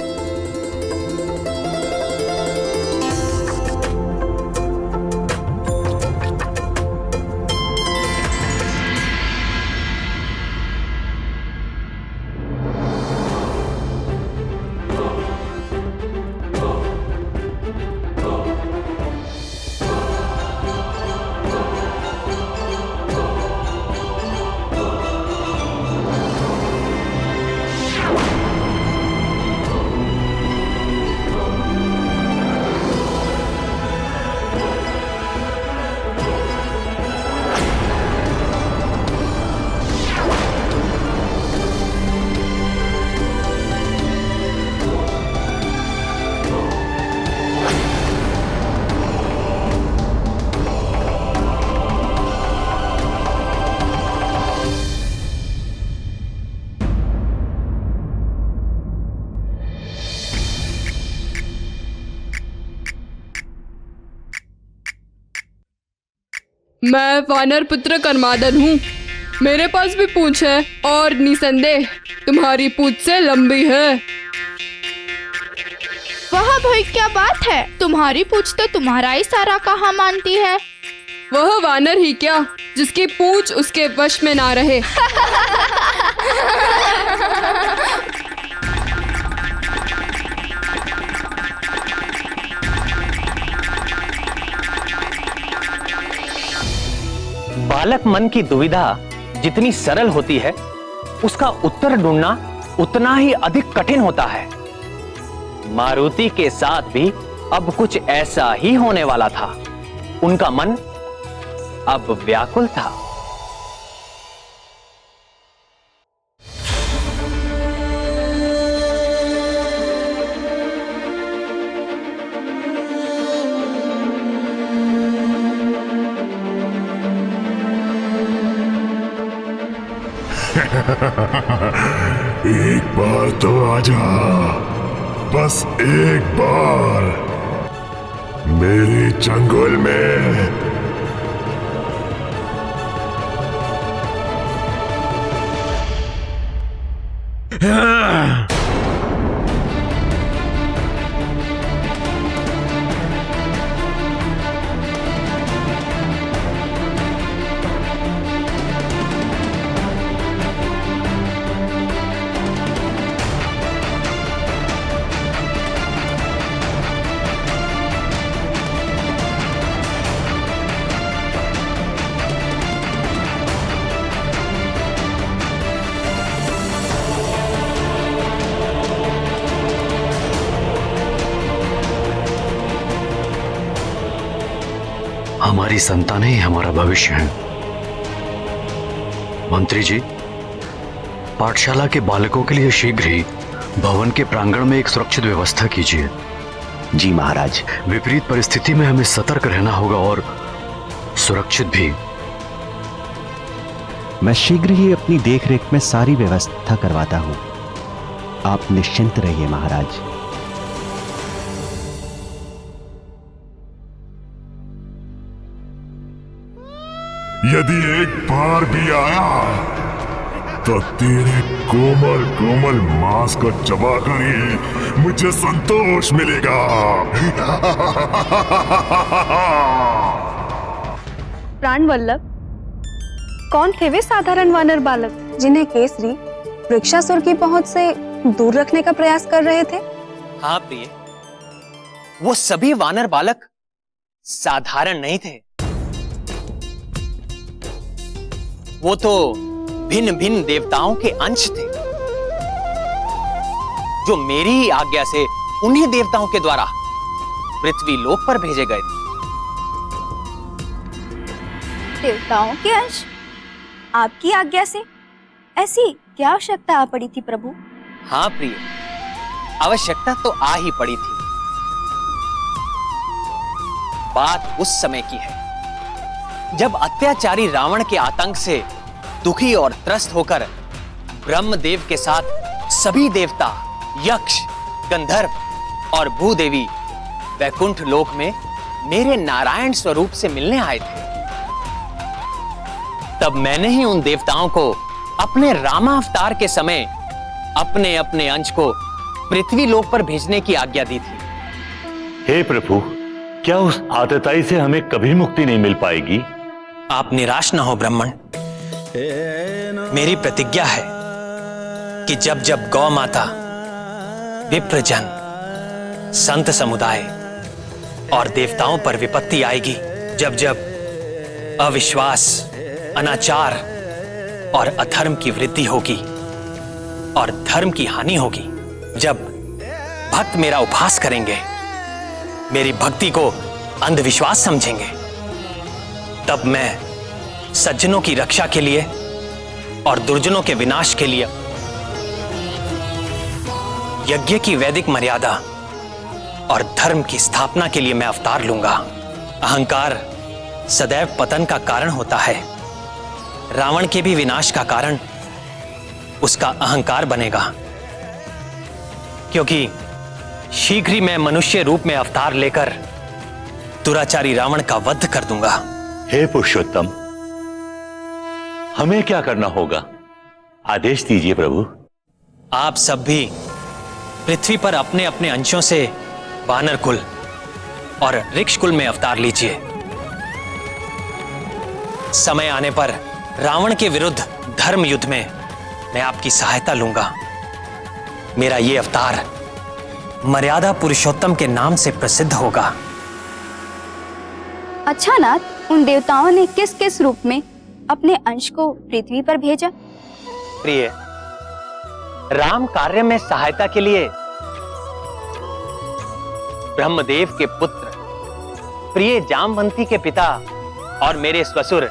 मैं वानर पुत्र कर्मादन हूँ। मेरे पास भी पूंछ है और निसंदेह तुम्हारी पूंछ से लंबी है। वह भाई क्या बात है, तुम्हारी पूंछ तो तुम्हारा ही सारा कहा मानती है। वह वानर ही क्या जिसकी पूंछ उसके वश में ना रहे। बालक मन की दुविधा जितनी सरल होती है, उसका उत्तर ढूंढना उतना ही अधिक कठिन होता है। मारुति के साथ भी अब कुछ ऐसा ही होने वाला था। उनका मन अब व्याकुल था। एक बार तो आजा, बस एक बार मेरे चंगुल में। हमारी संतानें ही हमारा भविष्य हैं। मंत्री जी, पाठशाला के बालकों के लिए शीघ्र ही भवन के प्रांगण में एक सुरक्षित व्यवस्था कीजिए। जी महाराज। विपरीत परिस्थिति में हमें सतर्क रहना होगा और सुरक्षित भी। मैं शीघ्र ही अपनी देखरेख में सारी व्यवस्था करवाता हूं। आप निश्चिंत रहिए महाराज। यदि एक बार भी आया तो तेरे कोमल कोमल मांस को चबाकर ही मुझे संतोष मिलेगा। प्राण वल्लभ, कौन थे वे साधारण वानर बालक जिन्हें केसरी वृक्षासुर की पहुंच से दूर रखने का प्रयास कर रहे थे? हाँ प्रिय, वो सभी वानर बालक साधारण नहीं थे। वो तो भिन्न भिन्न देवताओं के अंश थे, जो मेरी ही आज्ञा से उन्हीं देवताओं के द्वारा पृथ्वी लोक पर भेजे गए थे। देवताओं के अंश? आपकी आज्ञा से? ऐसी क्या आवश्यकता आ पड़ी थी प्रभु? हाँ प्रिय, आवश्यकता तो आ ही पड़ी थी। बात उस समय की है जब अत्याचारी रावण के आतंक से दुखी और त्रस्त होकर ब्रह्मदेव के साथ सभी देवता, यक्ष, गंधर्व और भूदेवी वैकुंठ लोक में मेरे नारायण स्वरूप से मिलने आए थे। तब मैंने ही उन देवताओं को अपने रामावतार के समय अपने अपने अंश को पृथ्वी लोक पर भेजने की आज्ञा दी थी। हे प्रभु, क्या उस आतताई से हमें कभी मुक्ति नहीं मिल पाएगी? आप निराश न हो ब्राह्मण। मेरी प्रतिज्ञा है कि जब जब गौ माता, विप्रजन, संत समुदाय और देवताओं पर विपत्ति आएगी, जब जब अविश्वास, अनाचार और अधर्म की वृद्धि होगी और धर्म की हानि होगी, जब भक्त मेरा उपहास करेंगे, मेरी भक्ति को अंधविश्वास समझेंगे, तब मैं सज्जनों की रक्षा के लिए और दुर्जनों के विनाश के लिए यज्ञ की वैदिक मर्यादा और धर्म की स्थापना के लिए मैं अवतार लूंगा। अहंकार सदैव पतन का कारण होता है। रावण के भी विनाश का कारण उसका अहंकार बनेगा, क्योंकि शीघ्र ही मैं मनुष्य रूप में अवतार लेकर दुराचारी रावण का वध कर दूंगा। हे पुरुषोत्तम, हमें क्या करना होगा? आदेश दीजिए प्रभु। आप सब भी पृथ्वी पर अपने अपने अंशों से वानर कुल और ऋक्ष कुल में अवतार लीजिए। समय आने पर रावण के विरुद्ध धर्म युद्ध में मैं आपकी सहायता लूंगा। मेरा ये अवतार मर्यादा पुरुषोत्तम के नाम से प्रसिद्ध होगा। अच्छा नाथ, उन देवताओं ने किस किस रूप में अपने अंश को पृथ्वी पर भेजा? प्रिय, राम कार्य में सहायता के लिए ब्रह्मदेव के पुत्र प्रिय जामवंती के पिता और मेरे ससुर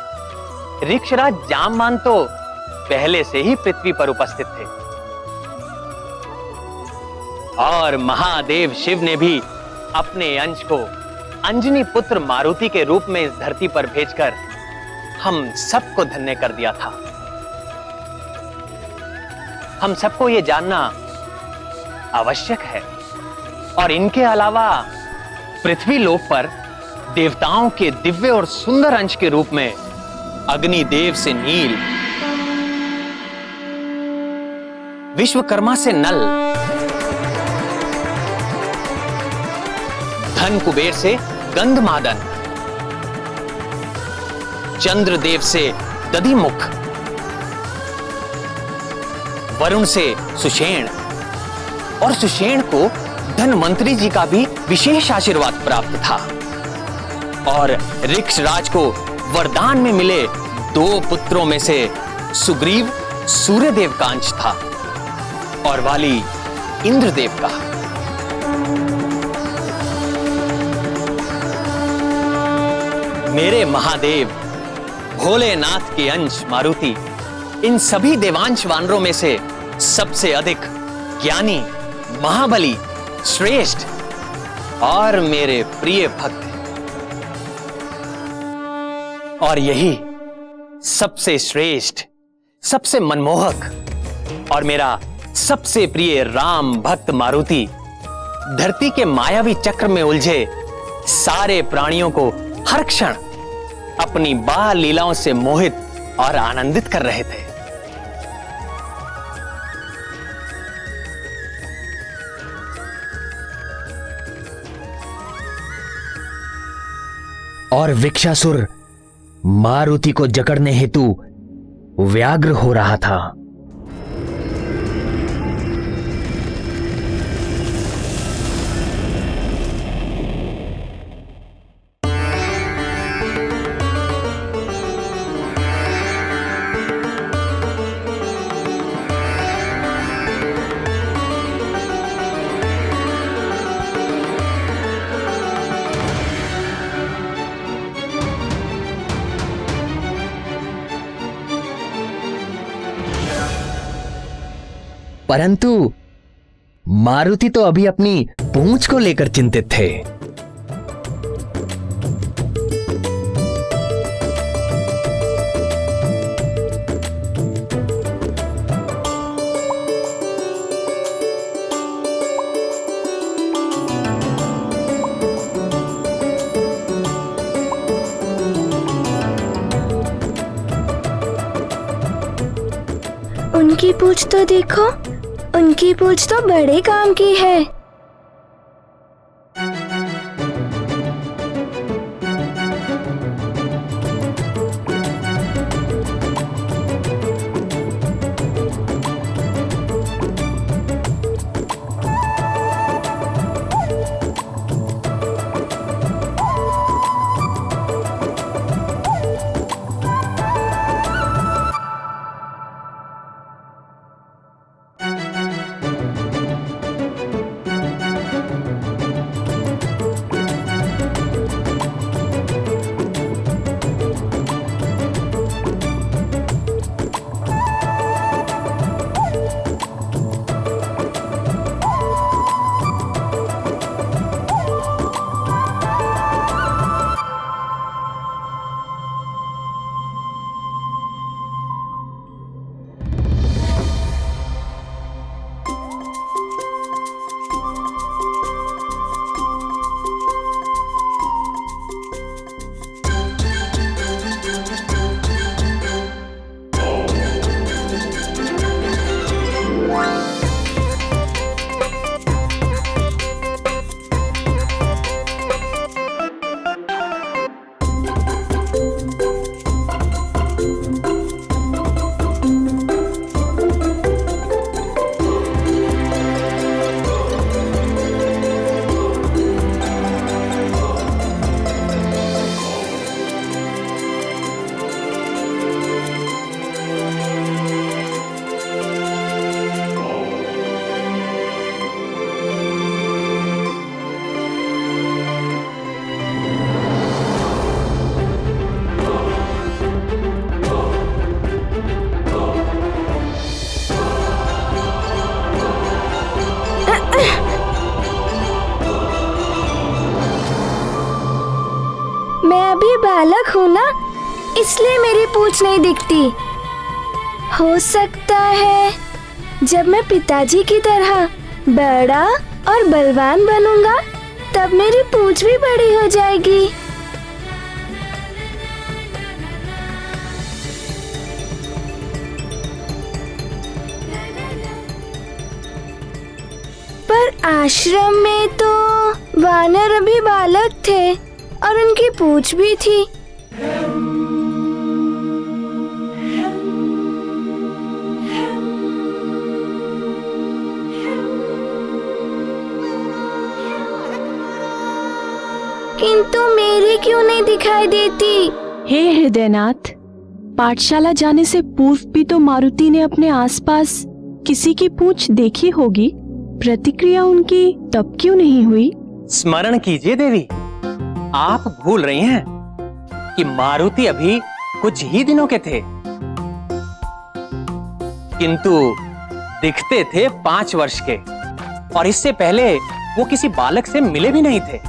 ऋक्षराज जामवान तो पहले से ही पृथ्वी पर उपस्थित थे, और महादेव शिव ने भी अपने अंश को अंजनी पुत्र मारुति के रूप में इस धरती पर भेजकर हम सबको धन्य कर दिया था। हम सबको ये जानना आवश्यक है, और इनके अलावा पृथ्वी लोक पर देवताओं के दिव्य और सुंदर अंश के रूप में अग्निदेव से नील, विश्वकर्मा से नल, धन कुबेर से गंधमादन, चंद्रदेव से दधिमुख, वरुण से सुषेण, और सुषेण को धनवंतरी जी का भी विशेष आशीर्वाद प्राप्त था, और ऋक्षराज को वरदान में मिले 2 पुत्रों में से सुग्रीव सूर्यदेव का अंश था और वाली इंद्रदेव का। मेरे महादेव भोलेनाथ के अंश मारुति इन सभी देवांश वानरों में से सबसे अधिक ज्ञानी, महाबली, श्रेष्ठ और मेरे प्रिय भक्त हैं। और यही सबसे श्रेष्ठ, सबसे मनमोहक और मेरा सबसे प्रिय राम भक्त मारुति धरती के मायावी चक्र में उलझे सारे प्राणियों को हर क्षण अपनी बाल लीलाओं से मोहित और आनंदित कर रहे थे। और वृक्षासुर मारुति को जकड़ने हेतु व्यग्र हो रहा था। परंतु मारुति तो अभी अपनी पूंछ को लेकर चिंतित थे। उनकी पूंछ तो देखो, उनकी पूंछ तो बड़े काम की है। मैं अभी बालक हूँ ना, इसलिए मेरी पूंछ नहीं दिखती। हो सकता है जब मैं पिताजी की तरह बड़ा और बलवान बनूंगा तब मेरी पूंछ भी बड़ी हो जाएगी। पर आश्रम में तो वानर अभी बालक थे और उनकी पूंछ भी थी। किंतु मेरी क्यों नहीं दिखाई देती? हे हृदयनाथ, पाठशाला जाने से पूर्व भी तो मारुति ने अपने आसपास किसी की पूंछ देखी होगी, प्रतिक्रिया उनकी तब क्यों नहीं हुई? स्मरण कीजिए देवी, आप भूल रही हैं कि मारुति अभी कुछ ही दिनों के थे, किंतु दिखते थे 5 वर्ष के, और इससे पहले वो किसी बालक से मिले भी नहीं थे।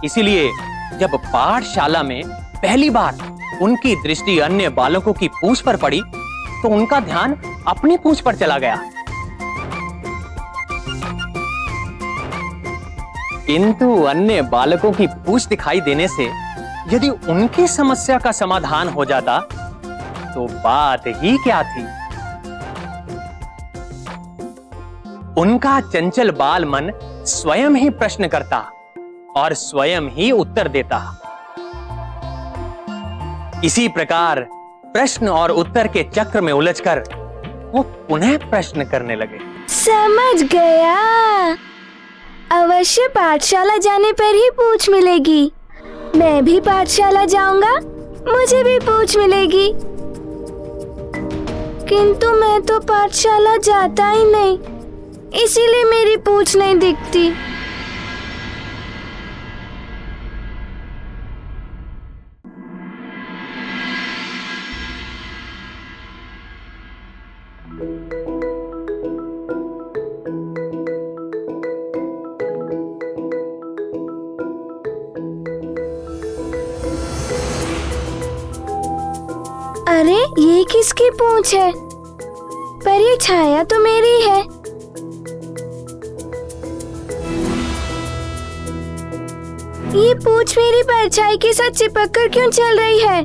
इसीलिए जब पाठशाला में पहली बार उनकी दृष्टि अन्य बालकों की पूंछ पर पड़ी तो उनका ध्यान अपनी पूंछ पर चला गया। किंतु अन्य बालकों की पूंछ दिखाई देने से यदि उनकी समस्या का समाधान हो जाता तो बात ही क्या थी। उनका चंचल बाल मन स्वयं ही प्रश्न करता और स्वयं ही उत्तर देता। इसी प्रकार प्रश्न और उत्तर के चक्र में उलझकर वो पुनः प्रश्न करने लगे। समझ गया। अवश्य पाठशाला जाने पर ही पूछ मिलेगी। मैं भी पाठशाला जाऊंगा, मुझे भी पूछ मिलेगी। किंतु मैं तो पाठशाला जाता ही नहीं, इसीलिए मेरी पूछ नहीं दिखती। अरे ये किसकी पूंछ है? पर ये छाया तो मेरी है। ये पूंछ मेरी परछाई के साथ चिपक कर क्यों चल रही है?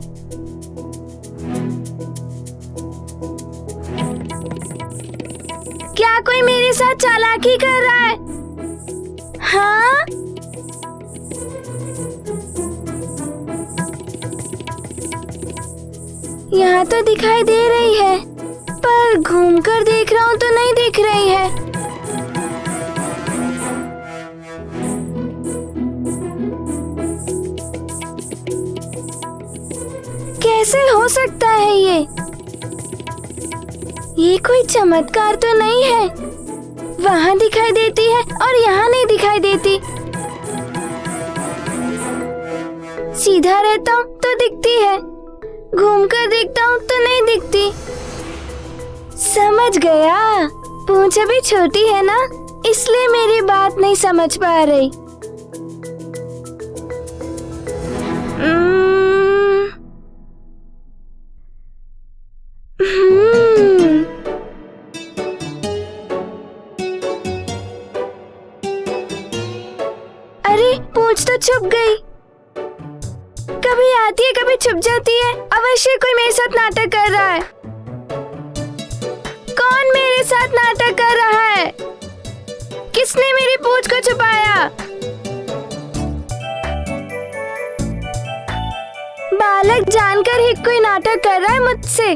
क्या कोई मेरे साथ चालाकी कर रहा है? हाँ? यहाँ तो दिखाई दे रही है, पर घूमकर देख रहा हूँ तो नहीं दिख रही है। कैसे हो सकता है ये? ये कोई चमत्कार तो नहीं है। वहाँ दिखाई देती है और यहाँ नहीं दिखाई देती। सीधा रहता हूँ तो दिखती है, घूमकर देखता हूँ तो नहीं दिखती। समझ गया, पूंछ अभी छोटी है ना, इसलिए मेरी बात नहीं समझ पा रही। अरे पूंछ तो छुप गई। कभी आती है कभी छुप जाती है। अवश्य कोई मेरे साथ नाटक कर रहा है। कौन मेरे साथ नाटक कर रहा है? किसने मेरी पूंछ को छुपाया? बालक जानकर ही कोई नाटक कर रहा है मुझसे।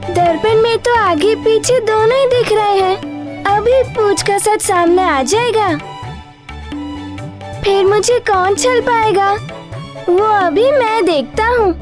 दर्पण में तो आगे पीछे दोनों ही दिख रहे हैं। अभी पूंछ का सच सामने आ जाएगा, फिर मुझे कौन छल पाएगा? वो अभी मैं देखता हूँ।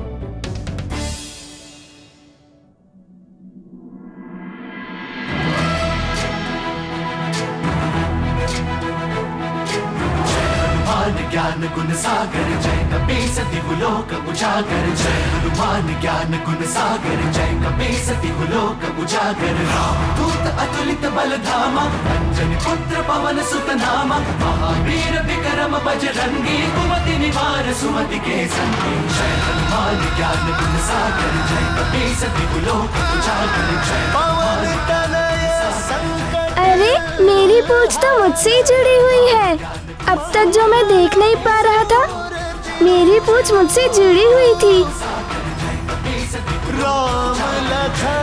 ज्ञान गुण सागर जय कपीस दिवलोक उजागर। जय हनुमान ज्ञान गुण सागर जय कपीस दिवलोक उजागर। राम दूत अतुलित बल धामा, अंजनी पुत्र पवन सुत नामा। महावीर विक्रम बजरंगी, कुमति निवार सुमति के संगी। जय हनुमान ज्ञान गुण सागर जय कपीस दिवलोक उजागर। जय पवन तनय संकट। अरे मेरी पूंछ तो मुझसे ही जुड़ी हुई है। अब तक जो मैं देख नहीं पा रहा था, मेरी पूंछ मुझसे जुड़ी हुई थी। राम लखन